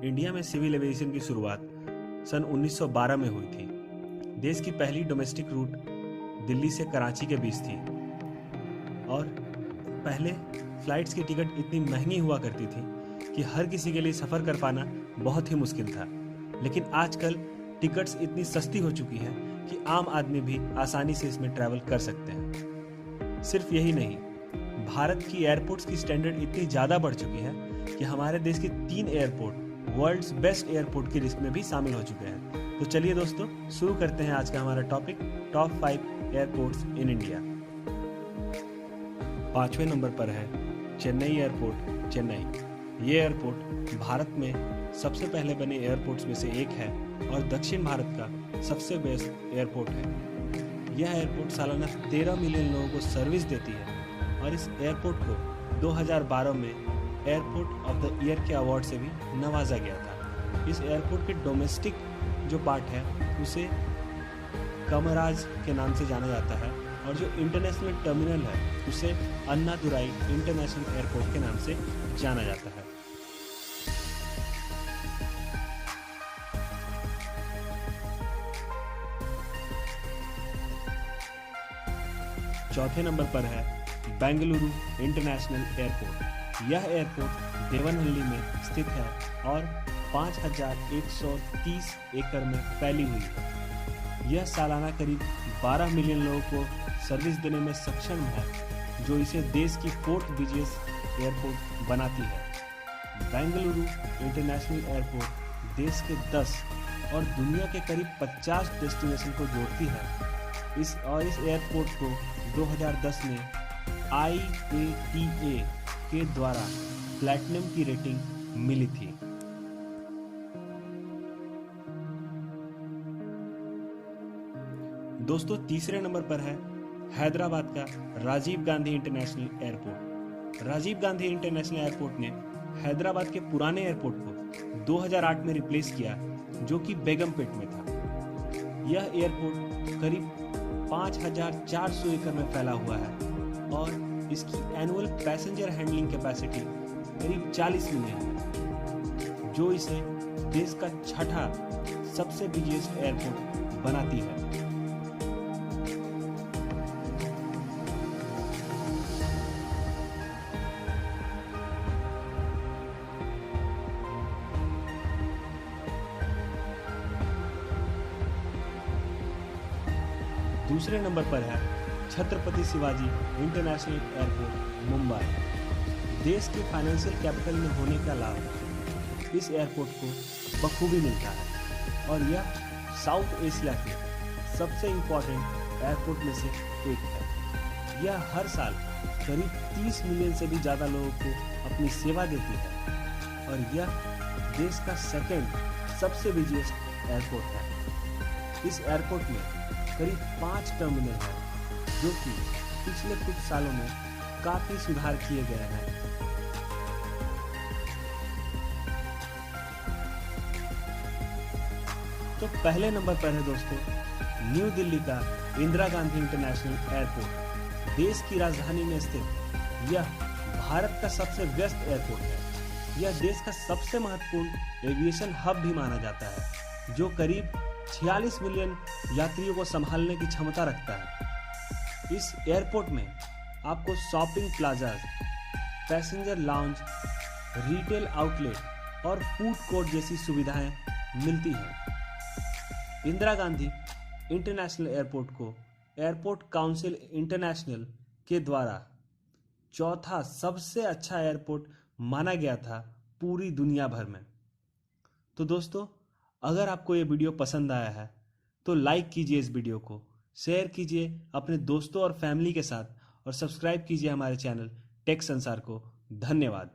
India में civil aviation की शुरुआत सन 1912 में हुई थी। देश की पहली डोमेस्टिक रूट दिल्ली से कराची के बीच थी और पहले फ्लाइट्स की टिकट इतनी महंगी हुआ करती थी कि हर किसी के लिए सफ़र कर पाना बहुत ही मुश्किल था। लेकिन आजकल टिकट्स इतनी सस्ती हो चुकी हैं कि आम आदमी भी आसानी से इसमें ट्रैवल कर सकते हैं। सिर्फ यही नहीं, भारत की एयरपोर्ट्स की स्टैंडर्ड इतनी ज़्यादा बढ़ चुकी है कि हमारे देश के 3 एयरपोर्ट वर्ल्ड्स बेस्ट एयरपोर्ट की लिस्ट में भी शामिल हो चुके हैं। तो चलिए दोस्तों, शुरू करते हैं आज का हमारा topic, top 5 airports in India. 5वें नंबर पर है चेन्नई एयरपोर्ट, चेन्नई। ये एयरपोर्ट भारत में सबसे पहले बने एयरपोर्ट्स में से एक है और दक्षिण भारत का सबसे बेस्ट एयरपोर्ट है। यह एयरपोर्ट सालाना 13 मिलियन लोगों को सर्विस देती है और इस एयरपोर्ट को 2012 में एयरपोर्ट ऑफ द ईयर के अवार्ड से भी नवाजा गया था। इस एयरपोर्ट के डोमेस्टिक जो पार्ट है उसे कामराज के नाम से जाना जाता है और जो इंटरनेशनल टर्मिनल है उसे अन्नादुराई इंटरनेशनल एयरपोर्ट के नाम से जाना जाता है। चौथे नंबर पर है बेंगलुरु इंटरनेशनल एयरपोर्ट। यह एयरपोर्ट देवनहल्ली में स्थित है और 5,130 एकड़ में फैली हुई है। यह सालाना करीब 12 मिलियन लोगों को सर्विस देने में सक्षम है, जो इसे देश की 4th बिजिएस्ट एयरपोर्ट बनाती है। बेंगलुरु इंटरनेशनल एयरपोर्ट देश के 10 और दुनिया के करीब 50 डेस्टिनेशन को जोड़ती है। इस एयरपोर्ट को 2010 में IATA के द्वारा प्लैटिनम की रेटिंग मिली थी। दोस्तों, तीसरे नंबर पर है हैदराबाद का Rajiv Gandhi international airport. Rajiv Gandhi international airport ने हैदराबाद के पुराने एयरपोर्ट को 2008 में रिप्लेस किया, जो कि बेगमपेट में था। यह एयरपोर्ट करीब 5,400 एकड़ में फैला हुआ है और इसकी एनुअल पैसेंजर हैंडलिंग कैपेसिटी करीब 40 मिलियन है, जो इसे देश का 6ठा सबसे बिजिएस्ट एयरपोर्ट बनाती है। दूसरे नंबर पर है छत्रपति शिवाजी इंटरनेशनल एयरपोर्ट, मुंबई। देश के फाइनेंशियल कैपिटल में होने का लाभ इस एयरपोर्ट को बखूबी मिलता है और यह साउथ एशिया के सबसे इम्पोर्टेंट एयरपोर्ट में से एक है। यह हर साल करीब 30 मिलियन से भी ज़्यादा लोगों को अपनी सेवा देती है और यह देश का 2nd सबसे बिजिएस्ट एयरपोर्ट है। इस एयरपोर्ट में करीब 5 टर्मिनल हैं, जो कि पिछले कुछ सालों में काफी सुधार किए गए हैं। तो पहले नंबर पर है दोस्तों न्यू दिल्ली का इंदिरा गांधी इंटरनेशनल एयरपोर्ट। देश की राजधानी में स्थित यह भारत का सबसे व्यस्त एयरपोर्ट है। यह देश का सबसे महत्वपूर्ण एविएशन हब भी माना जाता है, जो करीब 46 मिलियन यात्रियों को संभालने की क्षमता रखता है। इस एयरपोर्ट में आपको shopping plazas, passenger lounge, retail outlet और फूड कोर्ट जैसी सुविधाएं मिलती हैं। इंदिरा गांधी इंटरनेशनल एयरपोर्ट को एयरपोर्ट काउंसिल इंटरनेशनल के द्वारा 4था सबसे अच्छा एयरपोर्ट माना गया था पूरी दुनिया भर में। तो दोस्तों, अगर आपको ये वीडियो पसंद आया है तो लाइक कीजिए इस वीडियो को, शेयर कीजिए अपने दोस्तों और फैमिली के साथ और सब्सक्राइब कीजिए हमारे चैनल टेक संसार को। धन्यवाद।